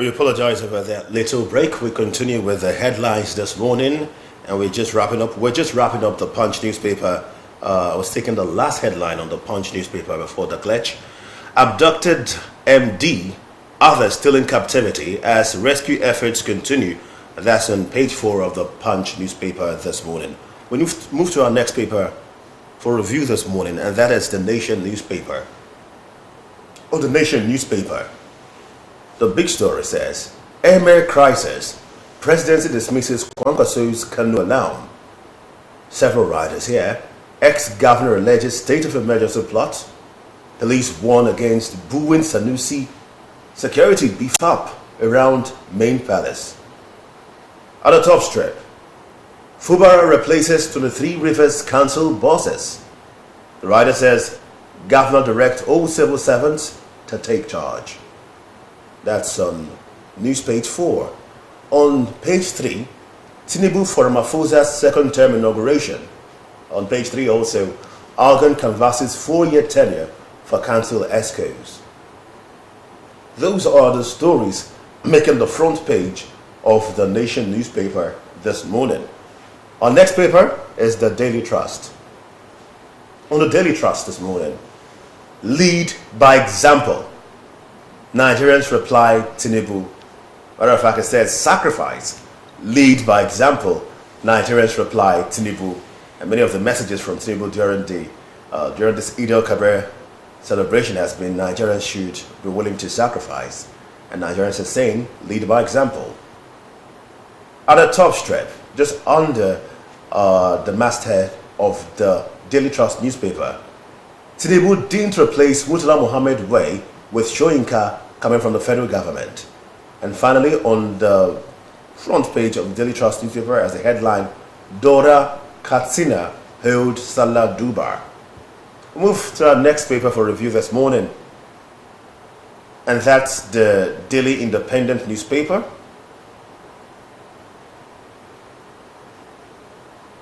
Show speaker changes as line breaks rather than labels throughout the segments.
We apologize over that little break. We continue with the headlines this morning, and we're just wrapping up the Punch newspaper. I was taking the last headline on the Punch newspaper before the glitch. Abducted MD, others still in captivity as rescue efforts continue. That's on page 4 of the Punch newspaper this morning. We move to our next paper for review this morning, and that is the Nation newspaper. On the Nation newspaper, the big story says, Emir crisis, presidency dismisses Kwankwaso's Kanu Alam. Several writers here. Ex-governor alleges state of emergency plot. Police warn against booing Sanusi. Security beef up around main palace. At the top strip, Fubara replaces 23 Rivers Council bosses. The writer says, Governor direct all civil servants to take charge. That's on news page 4. On page 3, Tinubu for Ramaphosa's second term inauguration. On page 3 also, Algon canvasses 4-year tenure for council ESCOs. Those are the stories making the front page of the Nation newspaper this morning. Our next paper is the Daily Trust. On the Daily Trust this morning, lead by example. Nigerians reply Tinubu. Matter of fact, it says sacrifice. Lead by example. Nigerians reply Tinubu. And many of the messages from Tinubu during this Eid al-Kabir celebration has been Nigerians should be willing to sacrifice. And Nigerians are saying, lead by example. At the top strip, just under the masthead of the Daily Trust newspaper, Tinubu didn't replace Murtala Mohammed Way with Soyinka coming from the federal government. And finally, on the front page of the Daily Trust newspaper as a headline, Dora Katsina held Salah Dubar. We'll move to our next paper for review this morning, and that's the Daily Independent newspaper.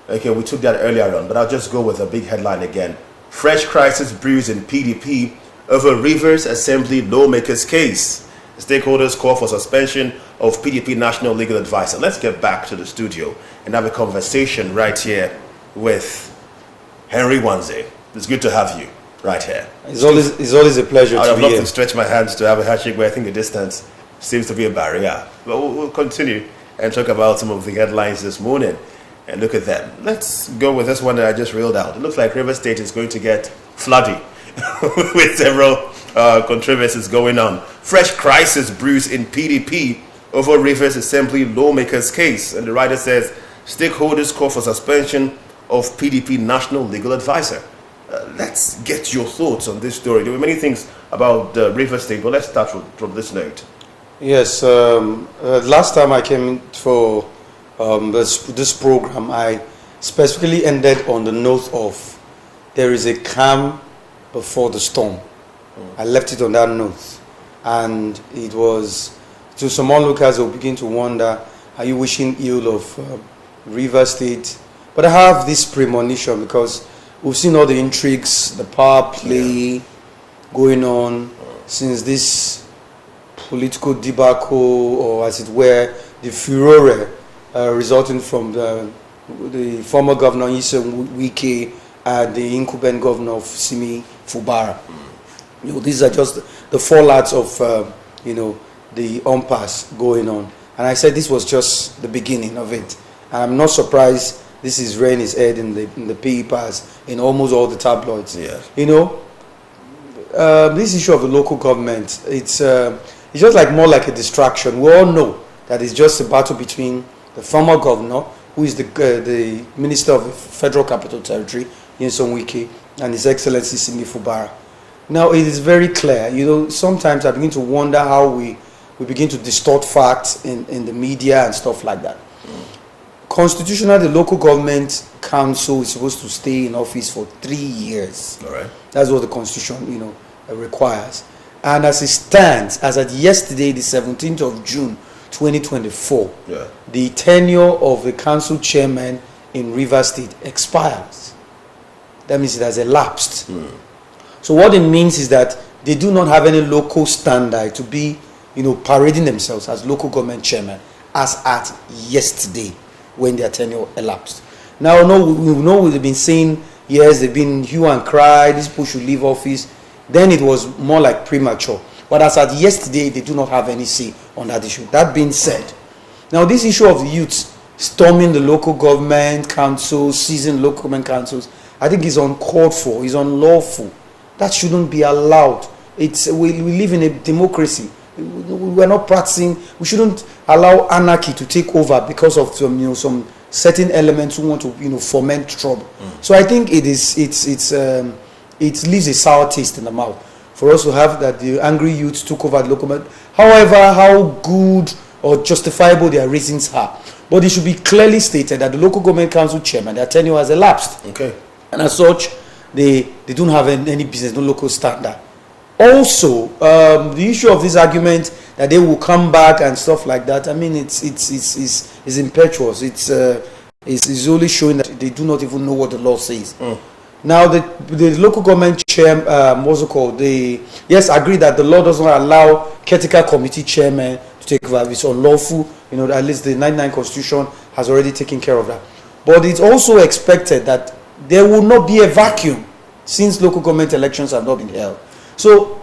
Okay, we took that earlier on, but I'll just go with a big headline again. Fresh crisis brews in PDP over Rivers Assembly lawmakers' case. Stakeholders call for suspension of PDP National Legal Advisor. Let's get back to the studio and have a conversation right here with Henry Wanze. It's good to have you right here.
It's always a pleasure to be here.
I would love to stretch my hands to have a handshake, but I think the distance seems to be a barrier. But we'll continue and talk about some of the headlines this morning and look at them. Let's go with this one that I just reeled out. It looks like River State is going to get floody with several controversies going on. Fresh crisis brews in PDP over Rivers Assembly lawmakers' case. And the writer says, stakeholders call for suspension of PDP National Legal Advisor. Let's get your thoughts on this story. There were many things about the River State, but let's start from this note.
Yes, last time I came for this program, I specifically ended on the note of there is a calm before the storm. I left it on that note, and it was to some onlookers who begin to wonder, are you wishing ill of River State? But I have this premonition because we've seen all the intrigues, the power play going on since this political debacle, or as it were, the furore resulting from the former governor Nyesom Wike and the incumbent governor of Simi Fubara. You know, these are just the fallouts of the impasse going on. And I said this was just the beginning of it. And I'm not surprised this is rearing its head in the papers, in almost all the tabloids.
Yeah.
You know, this issue of the local government, it's just like more like a distraction. We all know that it's just a battle between the former governor, who is the Minister of the Federal Capital Territory, Nyesom Wike, and His Excellency Simi Fubara. Now, it is very clear. You know, sometimes I begin to wonder how we begin to distort facts in the media and stuff like that. Constitutionally, the local government council is supposed to stay in office for 3 years.
All right.
That's what the Constitution, requires. And as it stands, as at yesterday, the 17th of June, 2024, the tenure of the council chairman in Rivers State expires. That means it has elapsed. So what it means is that they do not have any local standard to be parading themselves as local government chairman as at yesterday when their tenure elapsed. Now, we've been saying, yes, they've been hue and cry, these people should leave office. Then it was more like premature. But as at yesterday, they do not have any say on that issue. That being said, now this issue of the youth storming the local government councils, seizing local government councils, I think is uncalled for, is unlawful. That shouldn't be allowed. We live in a democracy. We're not practicing. We shouldn't allow anarchy to take over because of some certain elements who want to foment trouble. So I think it leaves a sour taste in the mouth for us to have that the angry youths took over the local government. However, how good or justifiable their reasons are, but it should be clearly stated that the local government council chairman, their tenure has elapsed.
Okay.
And as such, they don't have any business, no local standard. Also, the issue of this argument that they will come back and stuff like that, I mean, it's impetuous. It's only showing that they do not even know what the law says. Now, the local government chair, what's it called? Yes, agree that the law does not allow caretaker committee chairman to take over. It's unlawful. At least the 99 Constitution has already taken care of that. But it's also expected that there will not be a vacuum since local government elections have not been held. So,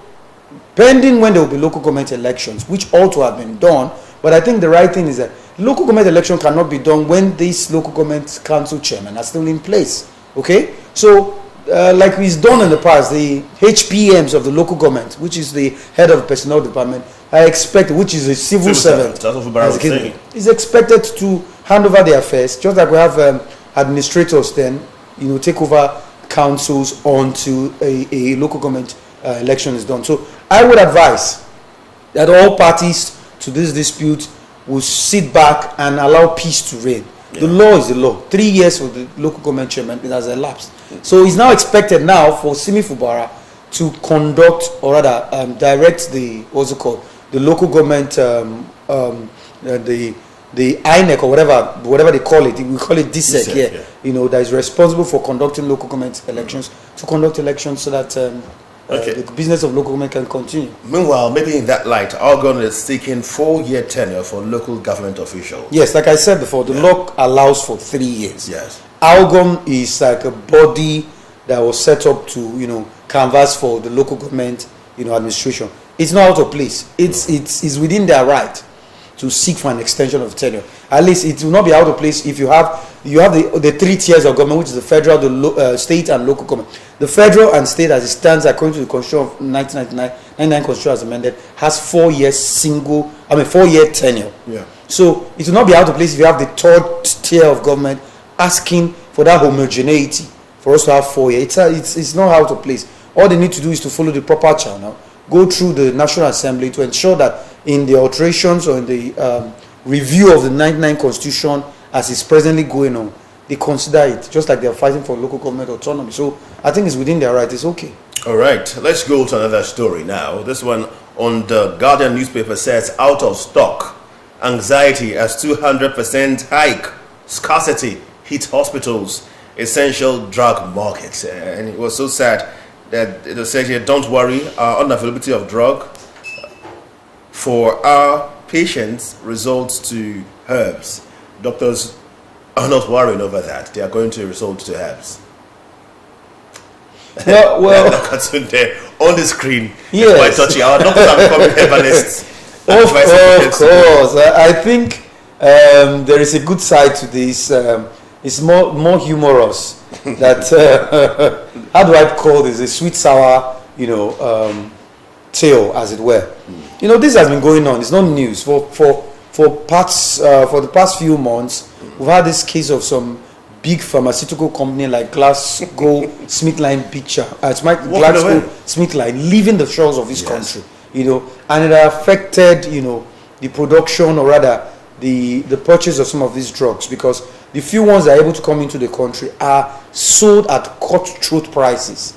pending when there will be local government elections, which ought to have been done, but I think the right thing is that local government election cannot be done when this local government council chairman are still in place. Okay? So, like it's done in the past, the HPMs of the local government, which is the head of the personnel department, are expected, which is a civil servant, is expected to hand over their affairs, just like we have administrators then, take over councils until a local government election is done. So I would advise that all parties to this dispute will sit back and allow peace to reign. Yeah. The law is the law. 3 years for the local government chairman, it has elapsed. So it's now expected now for Simi Fubara to conduct, or rather direct the local government, the INEC or whatever they call it. We call it DSEC here. Yeah. That is responsible for conducting local government elections, to conduct elections so that the business of local government can continue.
Meanwhile, maybe in that light, Algon is seeking 4-year tenure for local government officials.
Yes, like I said before, the law allows for 3 years.
Yes.
Algon is like a body that was set up to, canvass for the local government, administration. It's not out of place. It's within their right to seek for an extension of tenure. At least it will not be out of place if you have the 3 tiers of government, which is the federal, the state, and local government. The federal and state, as it stands according to the Constitution of 1999 Constitution as amended, has 4 years 4-year tenure.
Yeah.
So it will not be out of place if you have the 3rd tier of government asking for that homogeneity for us to have 4 years. It's not out of place. All they need to do is to follow the proper channel, go through the National Assembly to ensure that in the alterations or in the review of the 99 Constitution as it's presently going on, they consider it, just like they're fighting for local government autonomy. So I think it's within their right. It's okay.
All right. Let's go to another story now. This one on the Guardian newspaper says, out of stock, anxiety as 200% hike, scarcity hit hospitals, essential drug markets. And it was so sad that it said here, don't worry, our unavailability of drug for our patients results to herbs. Doctors are not worrying over that. They are going to resort to herbs.
Well,
cartoon there on the screen.
Yes.
It's quite touchy. Our doctors are becoming herbalists.
Of course. I think there is a good side to this. It's more humorous. That how do I call this? A sweet sour, tale, as it were. This has been going on. It's not news for the past few months. We've had this case of some big pharmaceutical company like GlaxoSmithKline GlaxoSmithKline leaving the shores of this country, and it affected, the production, or rather the purchase of some of these drugs, because the few ones that are able to come into the country are sold at cutthroat prices.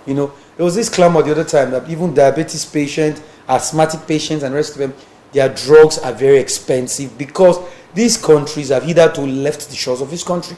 There was this clamor the other time that even diabetes patients, asthmatic patients, and the rest of them, their drugs are very expensive because these countries have hitherto left the shores of this country.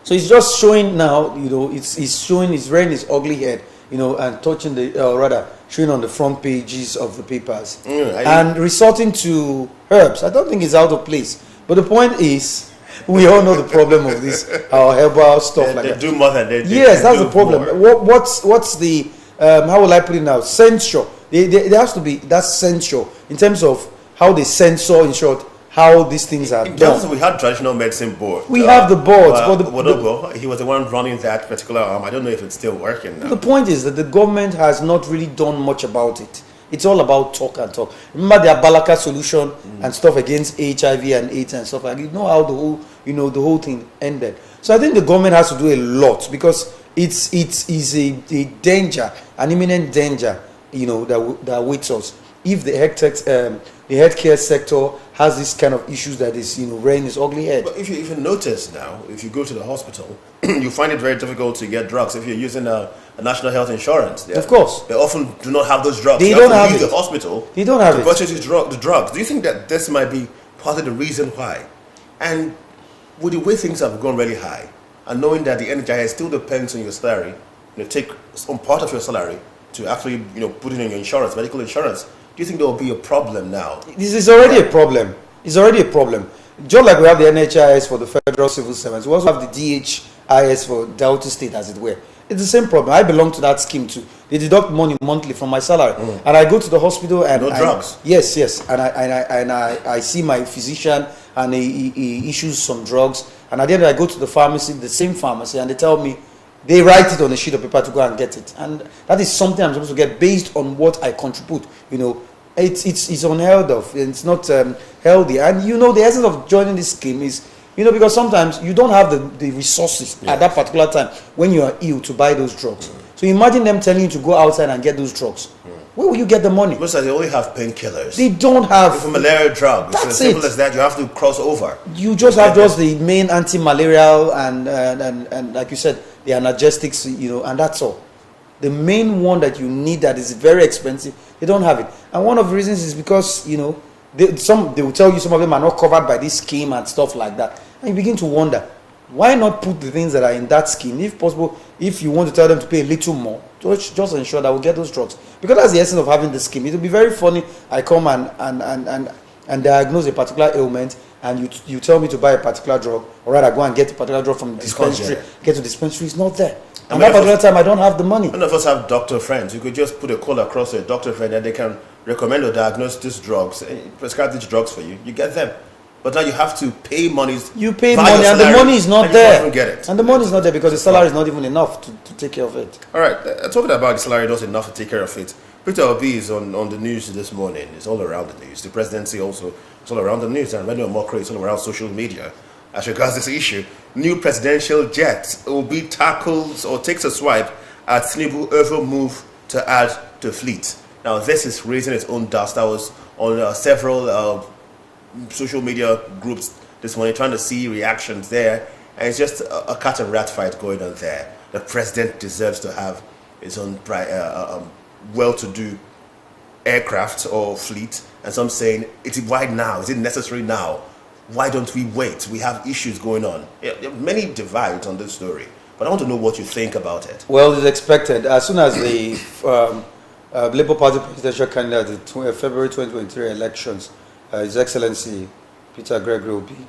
So it's just showing now, it's rearing its ugly head and touching rather showing on the front pages of the papers,
Mm,
and resorting to herbs. I don't think it's out of place. But the point is, we all know the problem of this our herbal stuff
they,
like
they
that.
do more than they
Yes,
they
that's
do
the problem.
more.
What's the how will I put it now? Censure. There has to be that censure in terms of how they censor, in short, how these things are
Just
done.
we had traditional medicine board.
We have the boards, but
Wodogo, he was the one running that particular arm. I don't know if it's still working now.
the point is that the government has not really done much about it. It's all about talk and talk. Remember the Abalaka solution and stuff against HIV and AIDS and stuff like that. You know how the whole thing ended. So I think the government has to do a lot, because it is a danger, an imminent danger, that awaits us if the healthcare sector has this kind of issues that is rearing its ugly head.
But if you notice now, if you go to the hospital, you find it very difficult to get drugs if you're using a national health insurance.
Of course.
They often do not have those drugs.
They
You
don't
have to
have
leave
it.
the hospital
They don't have
to
it.
purchase the drugs. Do you think that this might be part of the reason why? And with the way things have gone really high, and knowing that the NHIS still depends on your salary, take some part of your salary to actually put it in your insurance, medical insurance, do you think there will be a problem now?
This is already a problem. It's already a problem. Just like we have the NHIS for the federal civil servants, we also have the DHIS for Delta State, as it were. It's the same problem. I belong to that scheme too. They deduct money monthly from my salary, and I go to the hospital and
No drugs.
Yes, and I see my physician, and he issues some drugs, and at the end I go to the pharmacy, the same pharmacy, and they tell me they write it on a sheet of paper to go and get it, and that is something I'm supposed to get based on what I contribute. It's unheard of. It's not healthy, and the essence of joining this scheme is because sometimes you don't have the resources at that particular time when you are ill to buy those drugs. So imagine them telling you to go outside and get those drugs. Where will you get the money?
Most of them only have painkillers.
They don't have.
For malaria drug, it's as
That's
simple
it.
as that. You have to cross over.
You just have just the main anti-malarial and like you said, the analgesics, and that's all. The main one that you need that is very expensive, they don't have it. And one of the reasons is because they will tell you some of them are not covered by this scheme and stuff like that, and you begin to wonder, why not put the things that are in that scheme, if possible? If you want to tell them to pay a little more, just ensure that we'll get those drugs, because that's the essence of having the scheme. It will be very funny. I come and diagnose a particular ailment, and you tell me to buy a particular drug, or rather go and get a particular drug from the dispensary. Get to the dispensary, it's not there. And that particular time, I don't have the money.
None of us have doctor friends. You could just put a call across to a doctor friend, and they can recommend or diagnose these drugs, and prescribe these drugs for you. You get them. But now you have to pay money.
You pay
via
money,
your
and the
salary,
money is not
and you can't
there.
even get it.
And the money is not there because the salary is not even enough to take care of it.
All right, talking about the salary not enough to take care of it. Peter Obi is on the news this morning. It's all around the news. The presidency also is all around the news, and Reno Mokro is all around social media. As regards this issue, new presidential jet Obi tackles or takes a swipe at Tinubu over move to add to fleet. Now this is raising its own dust. I was on several social media groups this morning trying to see reactions there, and it's just a cat and rat fight going on there. The president deserves to have his own well-to-do aircraft or fleet, and some saying, why now? Is it necessary now? Why don't we wait? We have issues going on. There are many divides on this story, but I want to know what you think about it.
Well, it's expected. As soon as the Labour Party presidential candidate at the February 2023 elections, His Excellency Peter Gregory Obi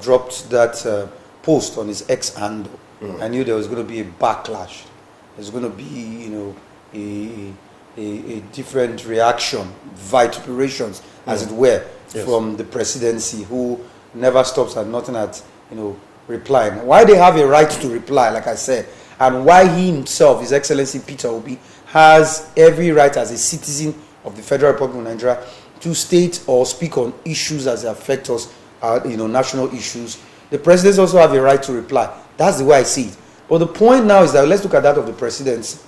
dropped that post on his X handle, I knew there was going to be a backlash. There's going to be, a different reaction, vituperations, as it were, from the presidency, who never stops at nothing at, replying. Why they have a right to reply, like I said, and why he himself, His Excellency Peter Obi, has every right as a citizen of the Federal Republic of Nigeria to state or speak on issues as they affect us, national issues. The presidents also have a right to reply. That's the way I see it. But the point now is that let's look at that of the presidency.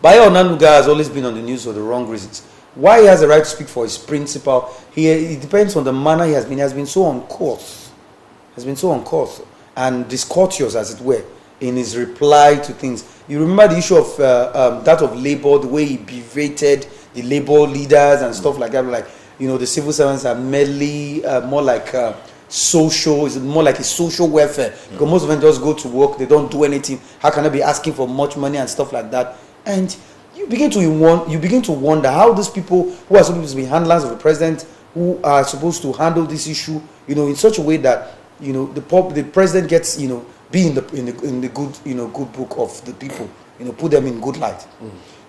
Bayo Onanuga has always been on the news for the wrong reasons. Why he has a right to speak for his principal, it depends on the manner he has been. He has been so on course. And discourteous, as it were, in his reply to things. You remember the issue of that of Labour, the way he berated the Labour leaders and stuff like that. Like, the civil servants are merely more like social, it's more like a social welfare. Because most of them just go to work, they don't do anything. How can I be asking for much money and stuff like that? And you begin to wonder how these people who are supposed to be handlers of the president, who are supposed to handle this issue, in such a way that the president gets be in the good book of the people, put them in good light.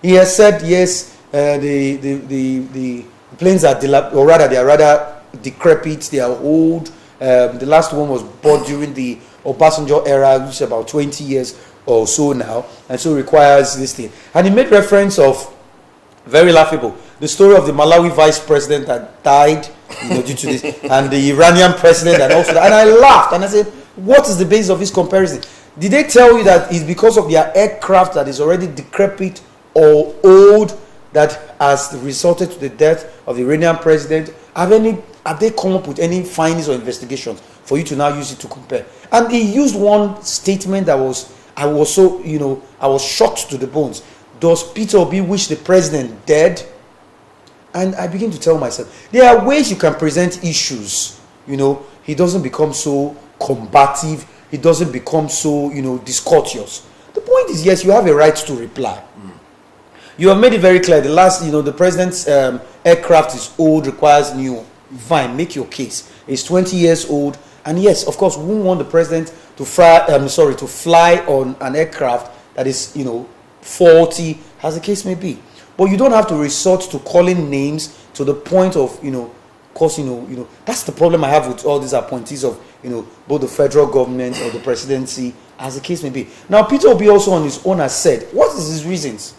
He has said yes, the planes are they are rather decrepit, they are old. The last one was bought during the Obasanjo era, which is about 20 years or so now, and so requires this thing. And he made reference of, very laughable, the story of the Malawi vice president that died due to this, and the Iranian president, and also that. And I laughed and I said, what is the basis of this comparison? Did they tell you that it's because of their aircraft that is already decrepit or old that has resulted to the death of the Iranian president? Have they come up with any findings or investigations for you to now use it to compare? And he used one statement that I was shocked to the bones. Does Peter Obi wish the president dead? And I begin to tell myself, there are ways you can present issues. He doesn't become so combative. He doesn't become so, discourteous. The point is, yes, you have a right to reply. You have made it very clear. The president's aircraft is old, requires new. Fine, make your case. It's 20 years old, and yes, of course, we won't want the president to fly on an aircraft that is, faulty, as the case may be. But you don't have to resort to calling names to the point of, course, that's the problem I have with all these appointees of, both the federal government or the presidency, as the case may be. Now, Peter Obi also on his own has said, what is his reasons?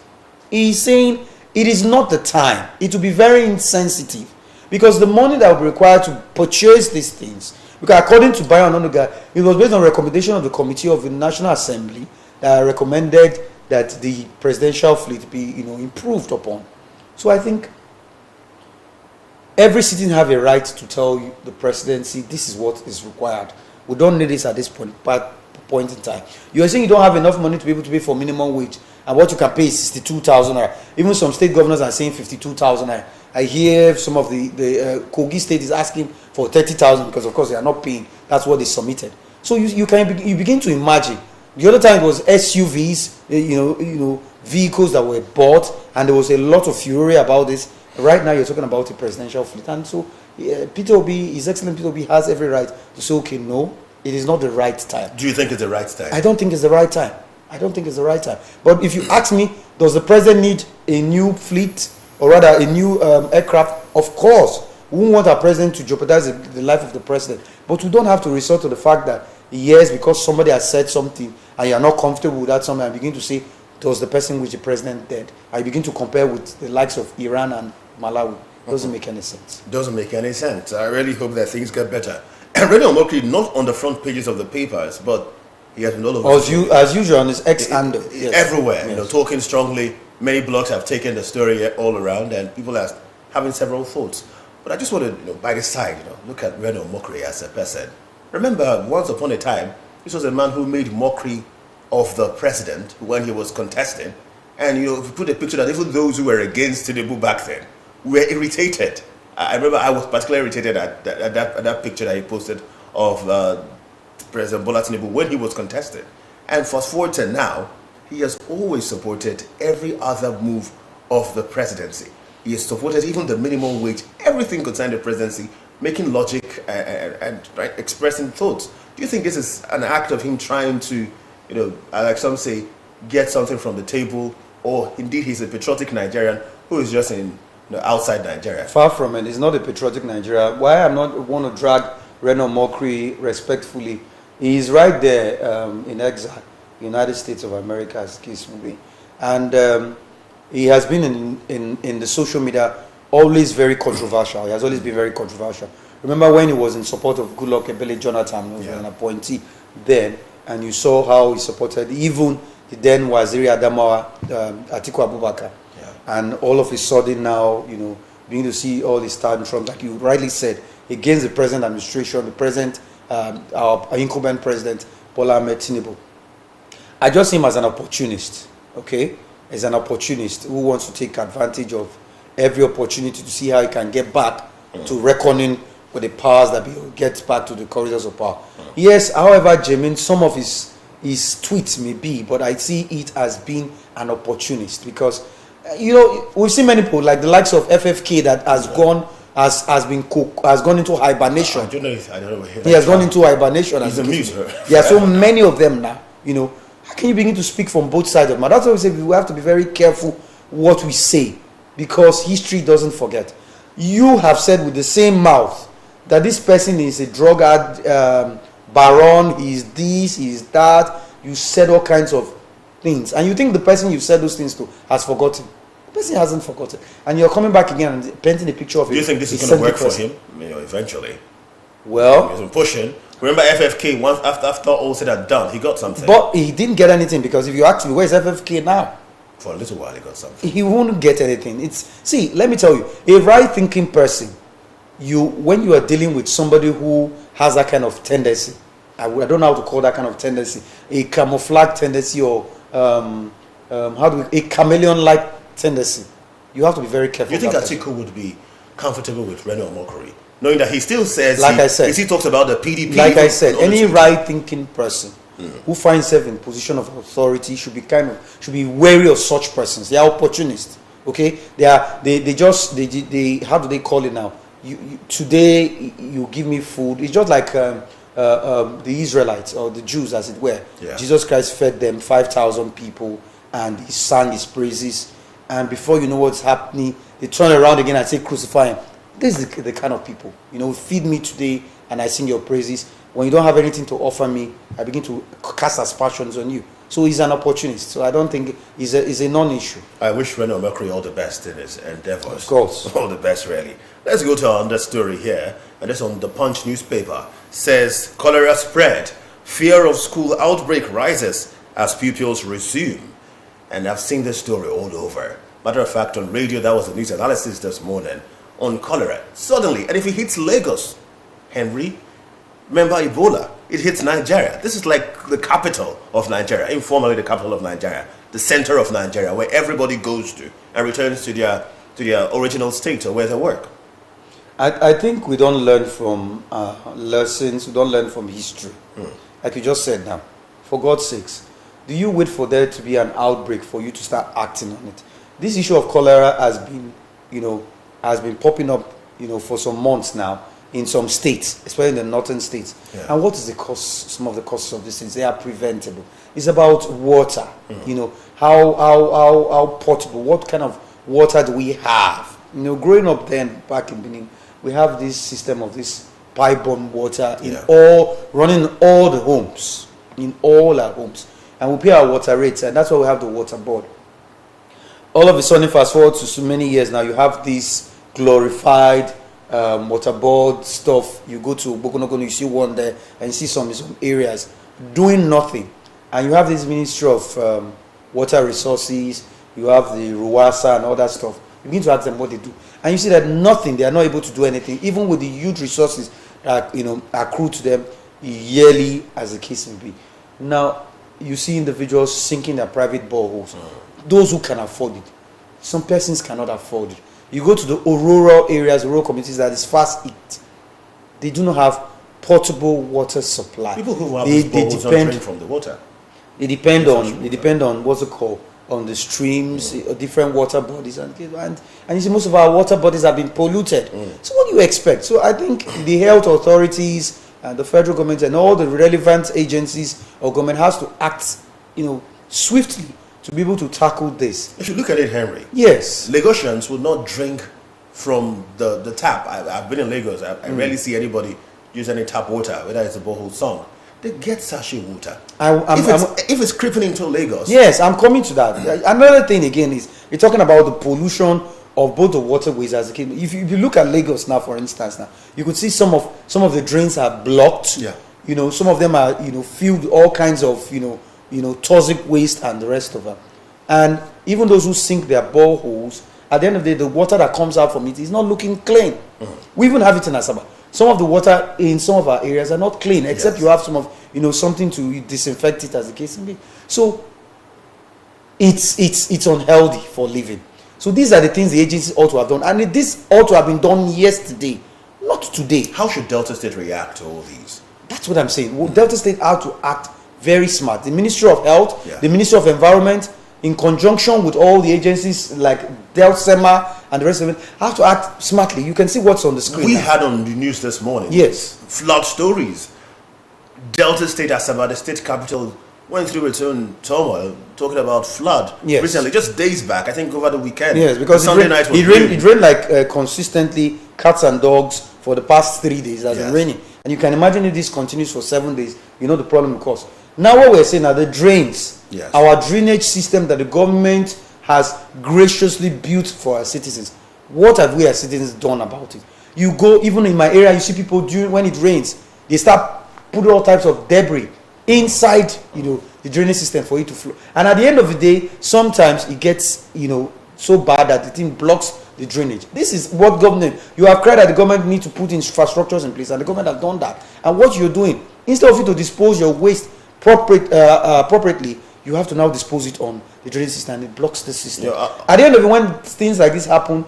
He's saying it is not the time. It will be very insensitive because the money that will be required to purchase these things, because according to Bayo Onanuga, it was based on recommendation of the Committee of the National Assembly that recommended that the presidential fleet be improved upon. So I think every citizen have a right to tell you, the presidency, this is what is required. We don't need this at this point in time. You are saying you don't have enough money to be able to pay for minimum wage, and what you can pay is 62,000 naira. Even some state governors are saying 52,000 naira. I hear some of the Kogi state is asking for 30,000 because of course they are not paying. That's what they submitted. So you begin to imagine. The other time it was SUVs, vehicles that were bought, and there was a lot of fury about this. Right now you're talking about a presidential fleet, and so Peter Obi, His Excellency Peter Obi, has every right to say, okay, no, it is not the right time.
Do you think it's the right time?
I don't think it's the right time. But if you ask me, does the president need a new fleet, or rather a new aircraft? Of course. We won't want our president to jeopardize the life of the president. But we don't have to resort to the fact that, yes, because somebody has said something and you're not comfortable with that something, and begin to say, does the person wish the president dead? I begin to compare with the likes of Iran and Malawi. Doesn't make any sense.
Doesn't make any sense. I really hope that things get better. And Reno Omokri, not on the front pages of the papers, but he has been all over.
As usual on his ex-handle.
Yes. Everywhere, yes. Talking strongly. Many blogs have taken the story all around, and people are having several thoughts. But I just want to, by the side, look at Reno Omokri as a person. Remember, once upon a time, this was a man who made mockery of the president when he was contesting. And, if you put a picture that even those who were against Tinubu back then were irritated. I remember I was particularly irritated at that picture that he posted of President Bola Tinubu when he was contesting. And fast forward to now, he has always supported every other move of the presidency. He has supported even the minimum wage, everything concerning the presidency, making logic and expressing thoughts. Do you think this is an act of him trying to, like some say, get something from the table, or indeed he's a patriotic Nigerian who is just outside Nigeria?
Far from it. He's not a patriotic Nigeria. Why I'm not want to drag Reno Omokri respectfully, he's right there in exile, United States of America, as case may be. And he has been in the social media always very controversial. He has always been very controversial. Remember when he was in support of Goodluck Ebele Jonathan, who was an appointee then, and you saw how he supported even the then Waziri Adamawa, Atiku Abubakar. Yeah. And all of a sudden now, beginning to see all these tantrums, like you rightly said, against the present administration, the present, our incumbent president, Bola Ahmed Tinubu. I just see him as an opportunist, okay? As an opportunist who wants to take advantage of every opportunity to see how he can get back to reckoning with the powers that gets back to the corridors of power. Yes, however, Jamin, some of his his tweets may be, but I see it as being an opportunist because, you know, we've seen many people like the likes of FFK that has gone has gone into hibernation.
I don't know.
He has gone into hibernation.
He's a mute.
There are so many of them now. You know, how can you begin to speak from both sides of it? That's why we say we have to be very careful what we say because history doesn't forget. You have said with the same mouth that this person is a drug baron, he is this, he is that. You said all kinds of things, and you think the person you said those things to has forgotten. The person hasn't forgotten, and you're coming back again and painting a picture of.
Do you think this is going to work for him? You know, eventually.
Well,
he's been pushing. Remember FFK? Once after all said and done, he got something.
But he didn't get anything because if you ask me, where's FFK now?
For a little while, he got something.
He won't get anything. See, let me tell you, a right-thinking person, when you are dealing with somebody who has that kind of tendency, I don't know how to call that kind of tendency, a camouflage tendency or a chameleon-like tendency. You have to be very careful.
You think Atiku would be comfortable with Reno Omokri, knowing that he still says, he still talks about the PDP?
Like I said, any right-thinking person who finds himself in position of authority should be wary of such persons. They are opportunists. Okay, how do they call it now? Today you give me food. It's just like the Israelites or the Jews, as it were.
Yeah.
Jesus Christ fed them 5,000 people, and he sang his praises. And before you know what's happening, they turn around again and say, "Crucify him." This is the kind of people, feed me today and I sing your praises. When you don't have anything to offer me, I begin to cast aspersions on you. So he's an opportunist. So I don't think he's a non-issue.
I wish Reno Omokri all the best in his endeavors.
Of course.
All the best, really. Let's go to our other story here. And this on the Punch newspaper. Says cholera spread. Fear of school outbreak rises as pupils resume. And I've seen this story all over. Matter of fact, on radio, that was the news analysis this morning on cholera. Suddenly, and if it hits Lagos, Henry, remember Ebola, it hits Nigeria. This is like the capital of Nigeria, informally the capital of Nigeria, the center of Nigeria, where everybody goes to and returns to their original state or where they work.
I think we don't learn from lessons, we don't learn from history. Like you just said now, for God's sakes, do you wait for there to be an outbreak for you to start acting on it? This issue of cholera has been popping up, for some months now in some states, especially in the northern states.
Yeah.
And what is the cause? Some of the causes of these things, they are preventable. It's about water. How portable, what kind of water do we have? Growing up then back in Benin, we have this system of this pipe-borne water running in all the homes, in all our homes, and we pay our water rates, and that's why we have the water board. All of a sudden, fast forward to so many years now, you have this glorified water board stuff. You go to Bokonokono, you see one there, and you see some in some areas doing nothing, and you have this Ministry of Water Resources, you have the Ruwasa and all that stuff. You begin to ask them what they do, and you see that nothing. They are not able to do anything, even with the huge resources that accrue to them yearly, as the case may be. Now you see individuals sinking their private boreholes. Those who can afford it. Some persons cannot afford it. You go to the rural areas, rural communities that is fast eat. They do not have portable water supply.
People who have these boreholes don't drink from the water.
They depend on what's it called, on the streams, different water bodies, and you see most of our water bodies have been polluted. So what do you expect? So I think the health authorities and the federal government and all the relevant agencies or government has to act, swiftly to be able to tackle this.
If you look at it, Henry,
yes,
Lagosians would not drink from the tap. I've been in Lagos. I rarely see anybody use any tap water, whether it's a borehole song. They get sachet water. If it's creeping into Lagos.
Yes, I'm coming to that. Another thing again is you're talking about the pollution of both the waterways as a kid. If you look at Lagos now, for instance, now you could see some of the drains are blocked.
Yeah.
Some of them are filled with all kinds of toxic waste and the rest of them. And even those who sink their boreholes, at the end of the day, the water that comes out from it is not looking clean. We even have it in Asaba. Some of the water in some of our areas are not clean, except you have some of something to disinfect it, as the case may be. So it's unhealthy for living. So these are the things the agencies ought to have done, and this ought to have been done yesterday, not today.
How should Delta State react to all these?
That's what I'm saying. Delta State ought to act very smart. The Ministry of Health, the Ministry of Environment, in conjunction with all the agencies like DELSEMA and the rest of it, have to act smartly. You can see what's on the screen.
We had on the news this morning.
Yes.
Flood stories. Delta State, Asaba, the state capital, went through its own turmoil, talking about flood recently, just days back, I think over the weekend.
Yes, because it rained like consistently, cats and dogs, for the past 3 days. It has been raining. And you can imagine if this continues for 7 days, you know the problem it causes. Now what we're saying are the drains, our drainage system that the government has graciously built for our citizens. What have we as citizens done about it? You go, even in my area, you see people when it rains, they start putting all types of debris inside, the drainage system for it to flow. And at the end of the day, sometimes it gets, so bad that the thing blocks the drainage. This is what government, you have cried that the government need to put infrastructures in place, and the government has done that. And what you're doing, instead of you to dispose your waste appropriately, you have to now dispose it on the drainage system, and it blocks the system. At the end of it, when things like this happen,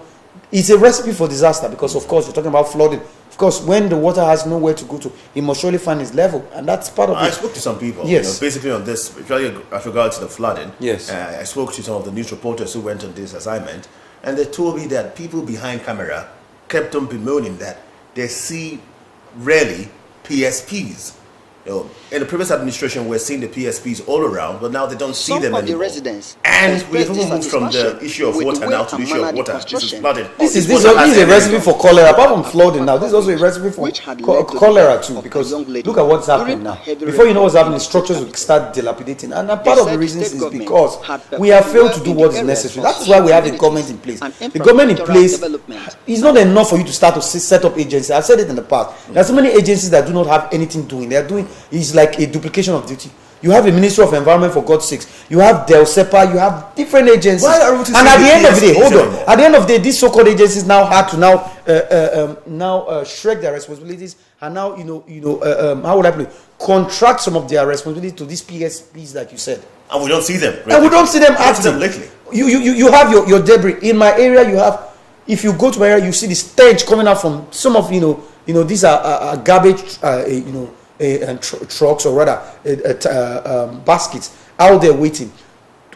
it's a recipe for disaster, because of course you're talking about flooding. Of course, when the water has nowhere to go to, it must surely find its level, and that's part of it.
I spoke to some people, basically on this, as regards to the flooding.
Yes.
I spoke to some of the news reporters who went on this assignment, and they told me that people behind camera kept on bemoaning that they see rarely PSPs. In the previous administration, we're seeing the PSPs all around, but now they don't see them anymore. And we've moved from the issue of water now to the issue of water. This is flooding.
This is a recipe for cholera. Apart from flooding now, this is also a recipe for cholera too, because look at what's happening now. Before you know what's happening, structures will start dilapidating. And part of the reasons is because we have failed to do what is necessary. That's why we have a government in place. The government in place is not enough for you to start to set up agencies. I've said it in the past. There are so many agencies that do not have anything doing. They are doing is like a duplication of duty. You have a Ministry of Environment, for God's sakes. You have DELSEPA. You have different agencies. And at the end of the day, hold on. At the end of the day, these so-called agencies now have to shrek their responsibilities and now, how would I put it? Contract some of their responsibilities to these PSPs that you said.
And we don't see them.
Really. And we don't see them acting.
Lately.
You have your debris. In my area, you have, if you go to my area, you see the stench coming out from some of, these are garbage, trucks, or rather baskets out there waiting.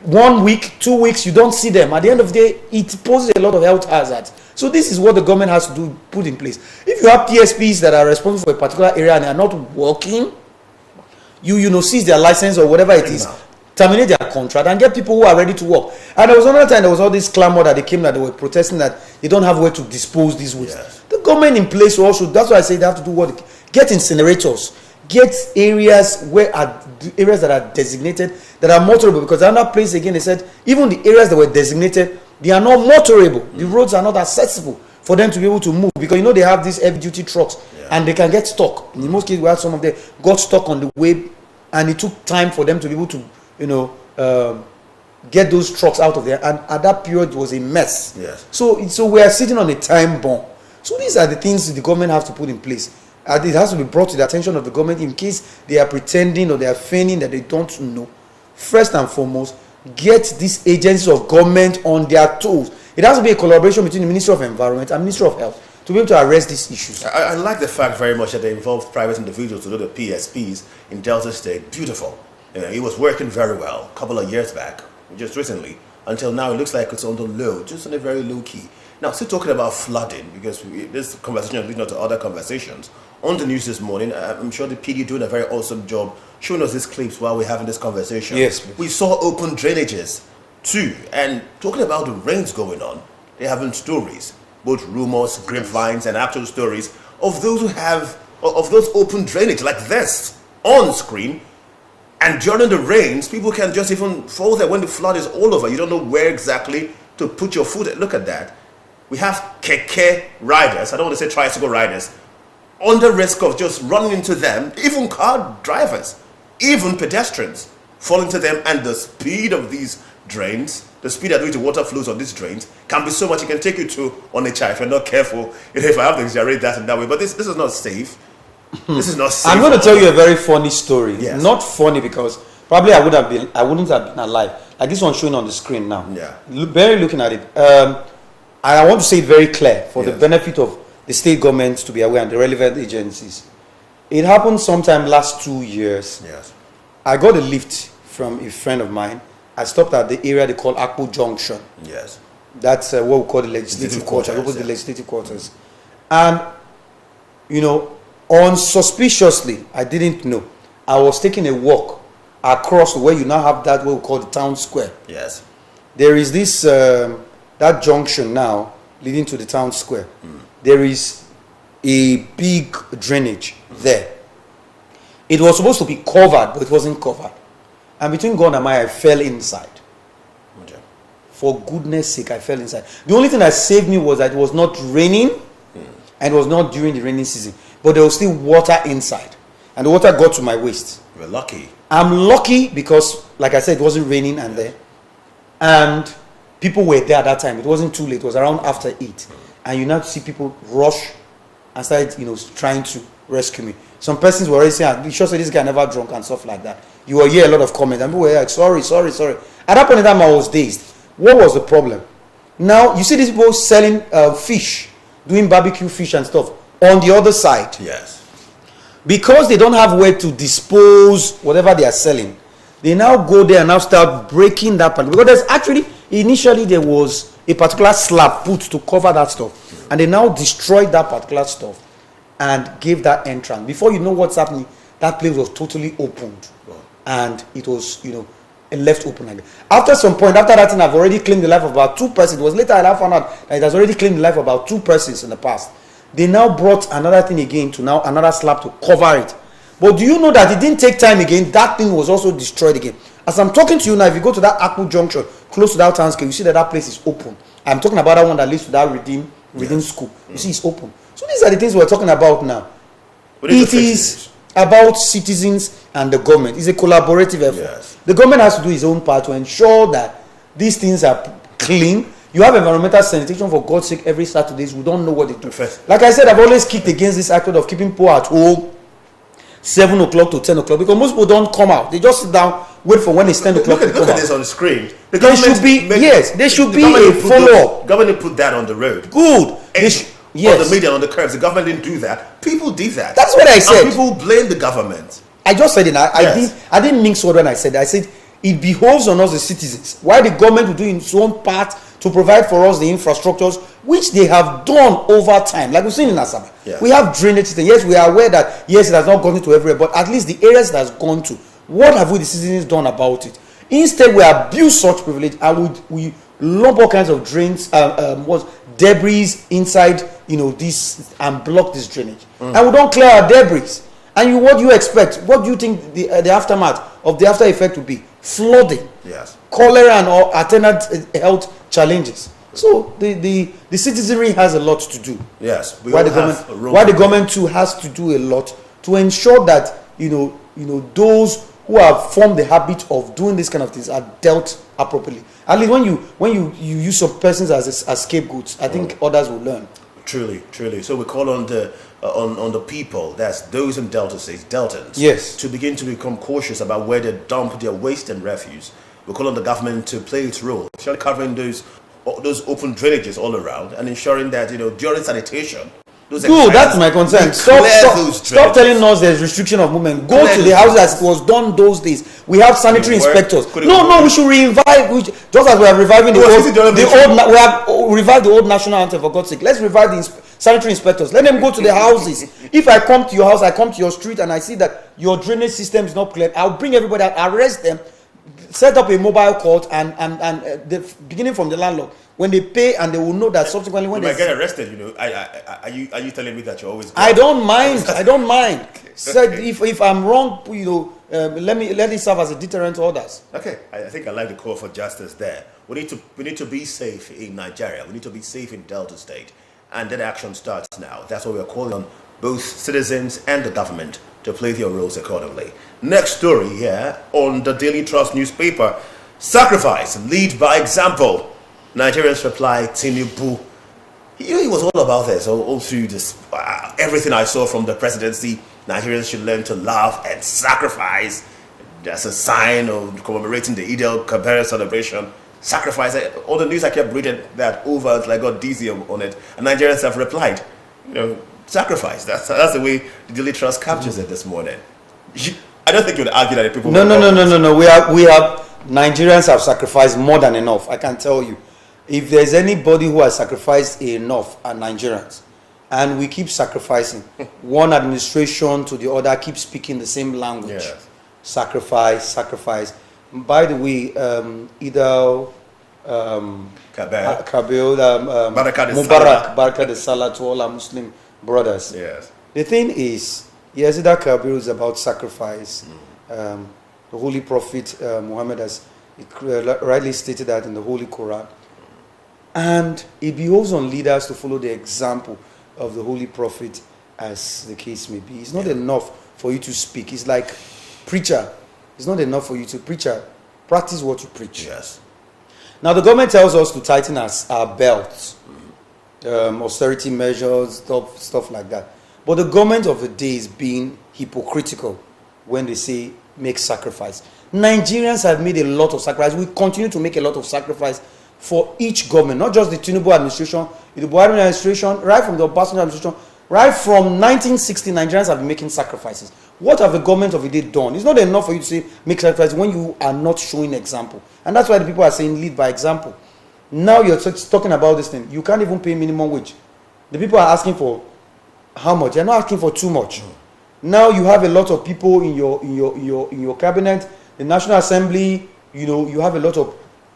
1 week, 2 weeks, you don't see them. At the end of the day, it poses a lot of health hazards. So this is what the government has to put in place. If you have PSPs that are responsible for a particular area and they are not working, you seize their license or whatever it is, terminate their contract and get people who are ready to work. And there was another time, there was all this clamor that they came, that they were protesting that they don't have where to dispose these waste. The government in place also, that's why I say they have to do what? Get incinerators. Get areas that are designated, that are motorable, because another place again, they said even the areas that were designated, they are not motorable. The roads are not accessible for them to be able to move, because they have these heavy duty trucks and they can get stuck. In most cases, we had some of them got stuck on the way, and it took time for them to be able to get those trucks out of there, and at that period it was a mess. So we are sitting on a time bomb. So these are the things the government has to put in place. It has to be brought to the attention of the government in case they are pretending or they are feigning that they don't know. First and foremost, get these agencies of government on their toes. It has to be a collaboration between the Ministry of Environment and Ministry of Health to be able to arrest these issues.
I like the fact very much that they involved private individuals to do the PSPs in Delta State. Beautiful. It was working very well a couple of years back, just recently. Until now, it looks like it's on the low, just on a very low key. Now, still talking about flooding, because this conversation is leading to other conversations. On the news this morning, I'm sure the PD doing a very awesome job showing us these clips while we're having this conversation.
Yes, please.
We saw open drainages too. And talking about the rains going on, they're having stories, both rumors, grapevines, and actual stories of those who have, of those open drainage like this on screen. And during the rains, people can just even fall there when the flood is all over. You don't know where exactly to put your foot. Look at that. We have keke riders, I don't want to say tricycle riders, under risk of just running into them, even car drivers, even pedestrians fall into them. And the speed of these drains, the speed at which the water flows on these drains can be so much. It can take you to Onitsha if you're not careful. If I have to exaggerate that in that way, but this is not safe. This is not safe.
I'm going to tell you a very funny story. Not funny because probably I wouldn't have been alive. Like this one showing on the screen now. Barely looking at it. I want to say it very clear for the benefit of the state government to be aware and the relevant agencies. It happened sometime last 2 years. I got a lift from a friend of mine. I stopped at the area they call Akpo Junction.
Yes.
That's what we call the legislative quarters.
Quarters,
The legislative quarters. And, you know, unsuspiciously, I didn't know. I was taking a walk across where you now have that what we call the town square.
Yes.
There is this, that junction now leading to the town square. There is a big drainage there. It was supposed to be covered, but it wasn't covered. And between God and I fell inside.
Okay.
For goodness sake, I fell inside. The only thing that saved me was that it was not raining, and it was not during the rainy season. But there was still water inside. And the water got to my waist.
We're lucky.
I'm lucky because, like I said, it wasn't raining and there. And people were there at that time. It wasn't too late. It was around after 8. And you now see people rush and start, you know, trying to rescue me. Some persons were already saying, "You sure say this guy never drunk," and stuff like that. You will hear a lot of comments. And people were like, sorry. At that point in time, I was dazed. What was the problem? Now, you see these people selling fish, doing barbecue fish and stuff on the other side.
Yes.
Because they don't have where to dispose whatever they are selling, they now go there and now start breaking that part. Because there's actually, initially there was a particular slab put to cover that stuff. And they now destroyed that particular stuff and gave that entrance. Before you know what's happening, that place was totally opened. And it was, you know, left open again. After some point, after that thing, I've already claimed the life of about 2 persons. It was later I found out that it has already claimed the life of about 2 persons in the past. They now brought another thing again to now another slab to cover it. But do you know that it didn't take time again? That thing was also destroyed again. As I'm talking to you now, if you go to that Akpo Junction, close to that town square, you see that that place is open. I'm talking about that one that leads to that Redeem School. You see, it's open. So these are the things we're talking about now. It is about citizens and the government. It's a collaborative effort.
Yes.
The government has to do its own part to ensure that these things are clean. You have environmental sanitation, for God's sake, every Saturdays. We don't know what they do. Like I said, I've always kicked against this act of keeping poor at home 7 o'clock to 10 o'clock because most people don't come out. They just sit down, wait for when it's 10 o'clock to come out.
Look at this on the screen.
There should be a follow-up.
Government put that on the road.
Good.
On the media, on the curbs. The government didn't do that. People did that.
That's what I said.
And people blame the government.
I just said it. I didn't mince word when I said that. I said it behoves on us, the citizens. Why the government will do its own part to provide for us the infrastructures which they have done over time. Like we've seen in Asaba.
Yeah.
We have drainage system. Yes, we are aware that, yes, it has not gone into everywhere, but at least the areas it has gone to, what have we, the citizens, done about it? Instead, we abuse such privilege and we lump all kinds of drains, debris inside, you know, this and block this drainage. And we don't clear our debris. And what do you expect? What do you think the aftermath of the after effect will be? Flooding,
yes,
cholera, and all attendant health challenges. So the citizenry has a lot to do.
Yes,
why the government too has to do a lot to ensure that you know those who have formed the habit of doing this kind of things are dealt appropriately. At least when you use some persons as scapegoats, I think others will learn.
Truly. So we call on the people, that's those in Delta states, Deltans,
yes,
to begin to become cautious about where they dump their waste and refuse. We call on the government to play its role, especially covering those open drainages all around and ensuring that during sanitation.
That's my concern. Stop telling us there's restriction of movement. Go to the houses as it was done those days. We have sanitary inspectors. We should revive. Just as we are reviving we have revived the old national anthem, for God's sake. Let's revive the sanitary inspectors. Let them go to the houses. If I come to your house, I come to your street, and I see that your drainage system is not clear, I'll bring everybody out, arrest them, set up a mobile court, and beginning from the landlord. When they pay, and they will know that subsequently when
they get arrested, are you telling me that you're always good?
I don't mind. Said if I'm wrong, let it serve as a deterrent to others.
Okay, I think I like the call for justice there. We need to be safe in Nigeria. We need to be safe in Delta State, and that action starts now. That's what we are calling on both citizens and the government to play their roles accordingly. Next story here on the Daily Trust newspaper: sacrifice, lead by example. Nigerians reply Tinubu. He was all about this all through this. Everything I saw from the presidency, Nigerians should learn to love and sacrifice. That's a sign of commemorating the Eid al-Kabir celebration. Sacrifice. All the news I kept reading that over until I got dizzy on it. And Nigerians have replied, sacrifice. That's the way the Daily Trust captures it this morning. I don't think you'd argue that the people.
No. We have Nigerians have sacrificed more than enough. I can tell you, if there's anybody who has sacrificed enough, are Nigerians, and we keep sacrificing. One administration to the other keeps speaking the same language.
Yes.
Sacrifice. By the way, either Kabir, Baraka de Salah to all our Muslim brothers.
Yes.
The thing is, Yazida Kabir is about sacrifice. The Holy Prophet Muhammad has rightly stated that in the Holy Quran. And it behoves on leaders to follow the example of the Holy Prophet, as the case may be. It's not enough for you to speak. It's like preacher. It's not enough for you to preacher. Practice what you preach.
Yes.
Now the government tells us to tighten our belts, austerity measures, stuff like that. But the government of the day is being hypocritical when they say make sacrifice. Nigerians have made a lot of sacrifice. We continue to make a lot of sacrifice for each government, not just the Tinubu administration, the Buhari administration, right from the Obasanjo administration, right from 1960, Nigerians have been making sacrifices. What have the government of the day done? It's not enough for you to say make sacrifice when you are not showing example. And that's why the people are saying lead by example. Now you're talking about this thing. You can't even pay minimum wage. The people are asking for how much? They're not asking for too much. Now you have a lot of people in your cabinet, the National Assembly. You have a lot of.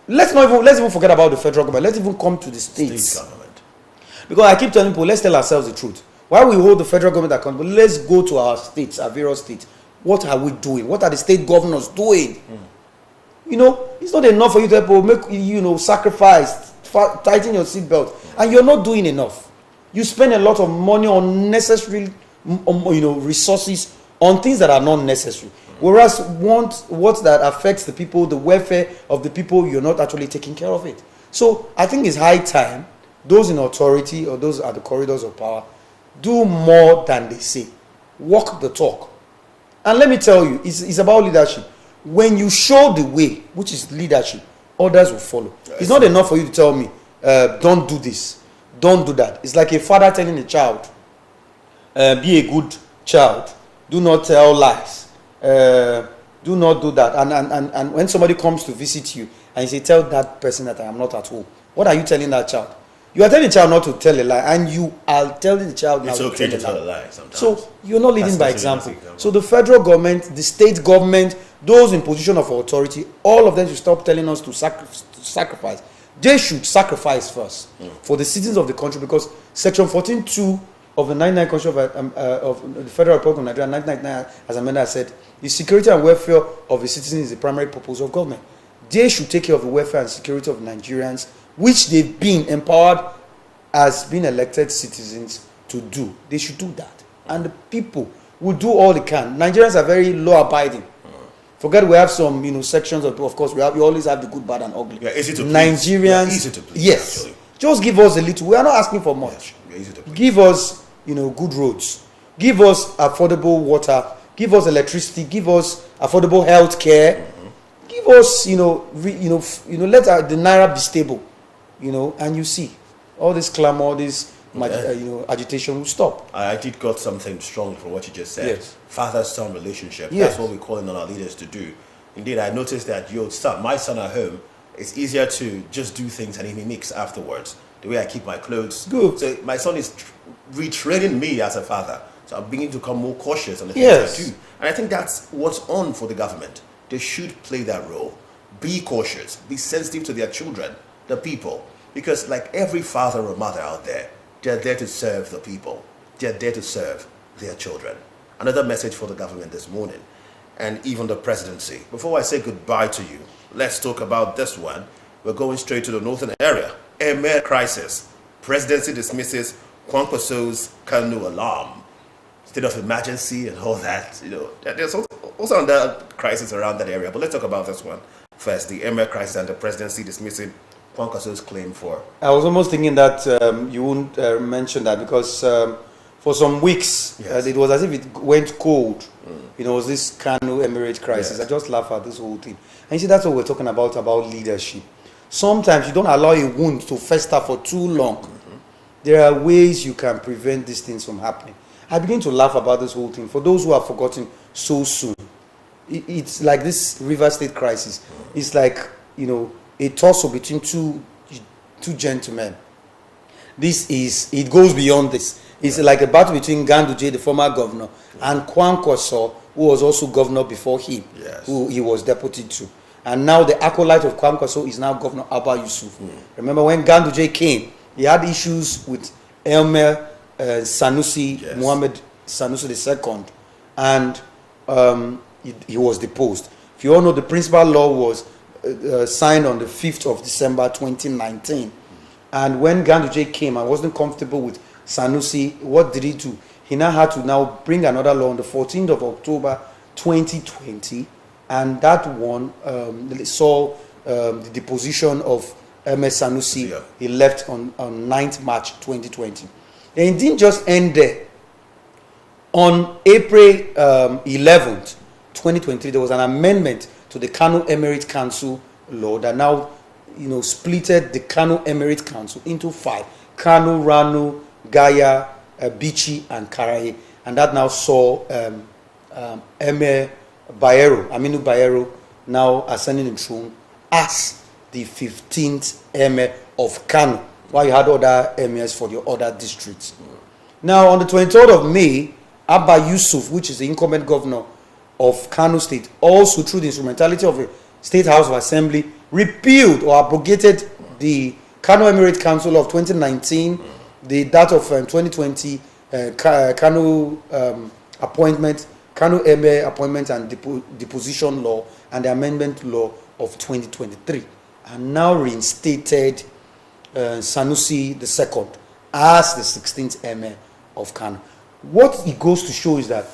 Let's even forget about the federal government. Let's even come to the states.
State government.
Because I keep telling people, let's tell ourselves the truth. While we hold the federal government accountable, let's go to our states, our various states. What are we doing? What are the state governors doing? It's not enough for you to make sacrifice, tighten your seatbelt, and you're not doing enough. You spend a lot of money on unnecessary, resources on things that are not necessary. Whereas what that affects the people, the welfare of the people, you're not actually taking care of it. So I think it's high time those in authority or those at the corridors of power do more than they say. Walk the talk. And let me tell you, it's about leadership. When you show the way, which is leadership, others will follow. It's not enough for you to tell me, don't do this, don't do that. It's like a father telling a child, be a good child, do not tell lies, do not do that. And when somebody comes to visit you and you say, tell that person that I am not at home, what are you telling that child? You are telling the child not to tell a lie, and you are telling the child not
to tell a lie sometimes.
So you're not leading by example. So the federal government, the state government, those in position of authority, all of them should stop telling us to sacrifice. They should sacrifice first for the citizens of the country, because Section 14.2 of the 99 Constitution of the Federal Republic of Nigeria, 1999, as Amanda said, the security and welfare of the citizens is the primary purpose of government. They should take care of the welfare and security of Nigerians, which they've been empowered as being elected citizens to do. They should do that. And the people will do all they can. Nigerians are very law-abiding. Forget we have some, sections of course, we always have the good, bad, and ugly.
Yeah, easy to please.
Nigerians,
easy to please,
yes.
Actually.
Just give us a little. We are not asking for much.
Yes, easy to please.
Give us, good roads. Give us affordable water. Give us electricity. Give us affordable health care. Give us, let the naira be stable. And you see, all this clamor, all this, agitation will stop.
I did got something strong from what you just said.
Yes.
Father-son relationship.
Yes.
That's what we're calling on our leaders to do. Indeed, I noticed that my son at home, it's easier to just do things and he mimics afterwards. The way I keep my clothes.
Good.
So my son is retraining me as a father. So I'm beginning to become more cautious on the things
Yes.
I do. And I think that's what's on for the government. They should play that role. Be cautious. Be sensitive to their children, the people. Because like every father or mother out there, they're there to serve the people. They're there to serve their children. Another message for the government this morning, and even the presidency. Before I say goodbye to you, let's talk about this one. We're going straight to the northern area. Emir crisis. Presidency dismisses Kwankwaso's Kanu alarm. State of emergency and all that. There's also another crisis around that area. But let's talk about this one first. The Emir crisis and the presidency dismissing Kwankwaso's claim for.
I was almost thinking that you wouldn't mention that, because for some weeks it was as if it went cold. It was this Kanu Emirate crisis.
Yes.
I just laugh at this whole thing. And you see, that's what we're talking about leadership. Sometimes you don't allow a wound to fester for too long. There are ways you can prevent these things from happening. I begin to laugh about this whole thing. For those who have forgotten so soon, it's like this River State crisis. It's like, a tussle between two gentlemen. It goes beyond this. It's like a battle between Ganduje, the former governor, and Kwankwaso, who was also governor before him, who he was deputy to. And now the acolyte of Kwankwaso is now Governor Abba Yusuf. Remember when Ganduje came, he had issues with Elmer Sanusi, Muhammad Sanusi II, and he was deposed. If you all know, the principal law was signed on the 5th of December 2019. And when Ganduje came, I wasn't comfortable with Sanusi. What did he do? He now had to now bring another law on the 14th of October 2020. And that one saw the deposition of MS Sanusi. Yeah. He left on 9th March 2020. And it didn't just end there. On April 11th, 2023, there was an amendment to the Kano Emirate Council law that now, splitted the Kano Emirate Council into 5: Kano, Rano, Gaya, Bichi, and Karaye. And that now saw Emir Aminu Bayero, now ascending the throne as the 15th Emir of Kano, while you had other emirs for the other districts. Now, on the 23rd of May, Abba Yusuf, which is the incumbent governor of Kano State, also through the instrumentality of the State House of Assembly, repealed or abrogated the Kano Emirate Council of 2019, that of 2020, Kano appointment, Kano Emir appointment and deposition law, and the amendment law of 2023, and now reinstated Sanusi II as the 16th Emir of Kano. What it goes to show is that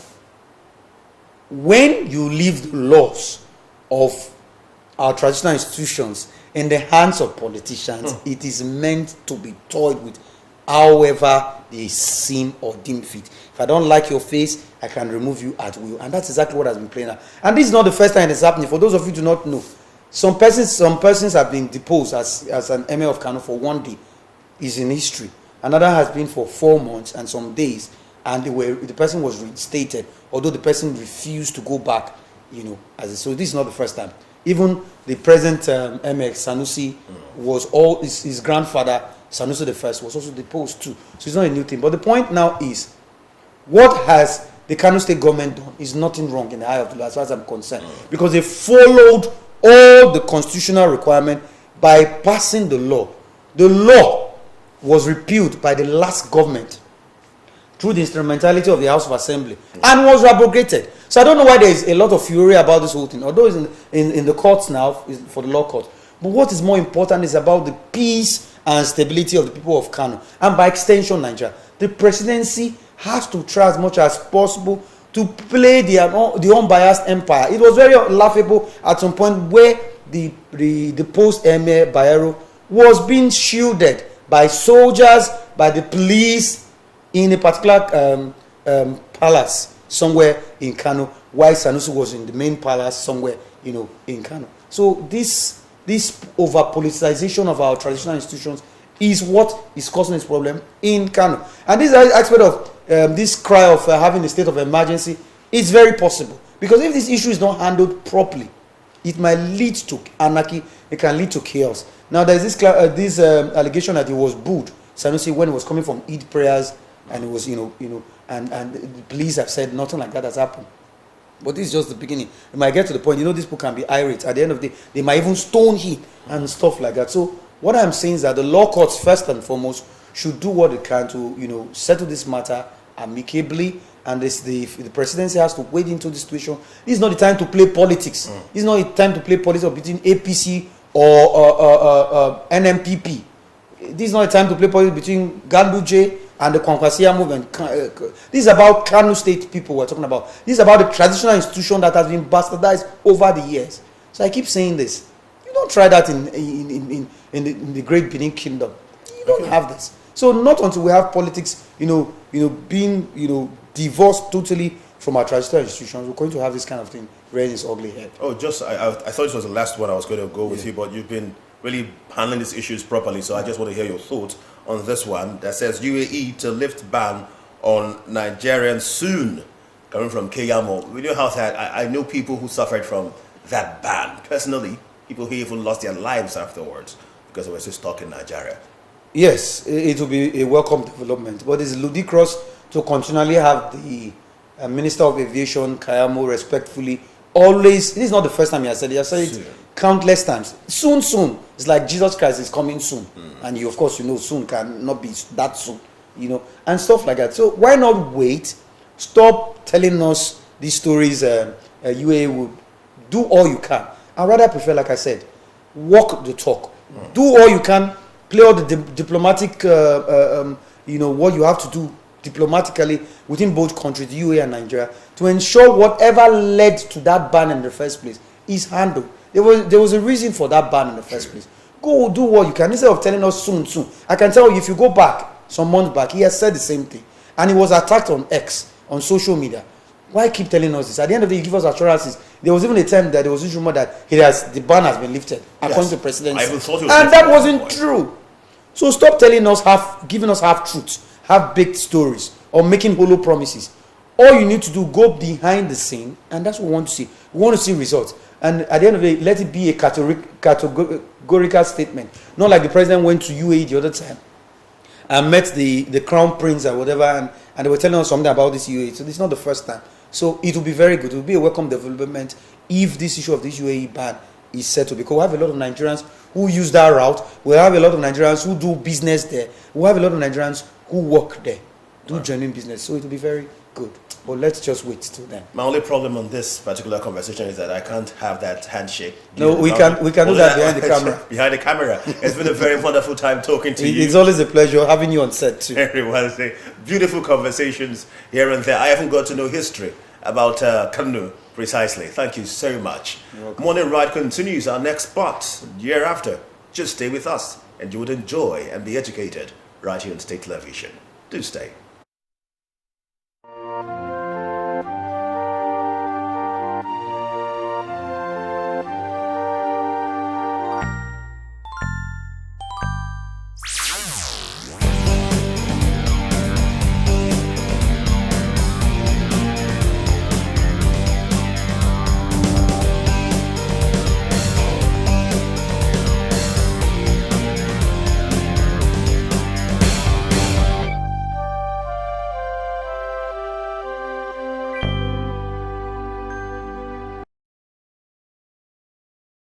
when you leave the laws of our traditional institutions in the hands of politicians, it is meant to be toyed with however they seem or deem fit. If I don't like your face, I can remove you at will. And that's exactly what has been playing out. And this is not the first time it's happening. For those of you who do not know, some persons have been deposed as an Emir of Kano for 1 day. Is in history. Another has been for 4 months and some days, and the person was reinstated, although the person refused to go back, so this is not the first time. Even the present Emir Sanusi was his grandfather Sanusi I was also deposed too. So it's not a new thing. But the point now is, what has the Kano State government done is nothing wrong in the eye of the law as far as I'm concerned, because they followed all the constitutional requirement by passing the law. The law was repealed by the last government through the instrumentality of the House of Assembly and was abrogated. So I don't know why there is a lot of fury about this whole thing, although it's in the courts now, for the law court. But what is more important is about the peace and stability of the people of Kano, and by extension Nigeria. The presidency has to try as much as possible to play the unbiased empire. It was very laughable at some point where the post-Emir Bayero was being shielded by soldiers, by the police in a particular palace somewhere in Kano, while Sanusi was in the main palace somewhere, in Kano. So this over-politicization of our traditional institutions is what is causing this problem in Kano. And this aspect of this cry of having a state of emergency is very possible. Because if this issue is not handled properly, it might lead to anarchy, it can lead to chaos. Now there's this allegation that he was booed, Sanusi, when he was coming from Eid prayers, and it was, and the police have said nothing like that has happened. But this is just the beginning. It might get to the point, these people can be irate. At the end of the day, they might even stone him and stuff like that. So what I'm saying is that the law courts, first and foremost, should do what they can to, settle this matter amicably. And the presidency has to wade into the situation. This is not the time to play politics. This is not the time to play politics between APC or NMPP. This is not the time to play politics between Ganduje and the Kwankwasia movement. This is about Kano State people we're talking about. This is about the traditional institution that has been bastardized over the years. So I keep saying this. You don't try that in the Great Benin Kingdom. You don't have this. So not until we have politics, being, divorced totally from our traditional institutions, we're going to have this kind of thing raising its ugly head.
Oh, I thought this was the last one I was going to go with you, but you've been really handling these issues properly, so I just want to hear your thoughts on this one that says UAE to lift ban on Nigerians soon coming from Keyamo, we know how that. I know people who suffered from that ban personally. People who even lost their lives afterwards because they were still stuck in Nigeria.
Yes, it will be a welcome development, but it's ludicrous to continually have the Minister of Aviation, Kayamo, respectfully, always, this is not the first time he has said it, he has said it countless times. Soon. It's like Jesus Christ is coming soon. And you, of course, you know, soon cannot be that soon, you know, and stuff like that. So why not wait? Stop telling us these stories. UAE would do all you can. I rather prefer, like I said, walk the talk. Do all you can. Play all the diplomatic, you know, what you have to do diplomatically within both countries, the UAE and Nigeria, to ensure whatever led to that ban in the first place is handled. There was a reason for that ban in the first place. Go do what you can instead of telling us soon. I can tell you, if you go back some months back, he has said the same thing, and he was attacked on X, on social media. Why keep telling us this? At the end of the day, you give us assurances. There was even a time that there was this rumor that the ban has been lifted according to the presidency,
I even thought it was
and that wasn't true. So stop telling us giving us half truths, half baked stories, or making hollow promises. All you need to do, go behind the scene, and that's what we want to see. We want to see results. And at the end of the day, let it be a categorical statement. Not like the president went to UAE the other time and met the crown prince or whatever, and they were telling us something about this UAE. So this is not the first time. So it will be very good. It will be a welcome development if this issue of this UAE ban is settled, because we have a lot of Nigerians who use that route. We have a lot of Nigerians who do business there. We have a lot of Nigerians who work there, do genuine business. So it will be very good. But let's just wait till then.
My only problem on this particular conversation is that I can't have that handshake.
No, we can do that behind the camera.
Behind the camera. It's been a very wonderful time talking to you.
It's always a pleasure having you on set too.
Every Wednesday. Beautiful conversations here and there. I haven't got to know history about Kanu precisely. Thank you so much. Morning Ride continues. Our next spot, year after. Just stay with us and you would enjoy and be educated right here on State Television. Do stay.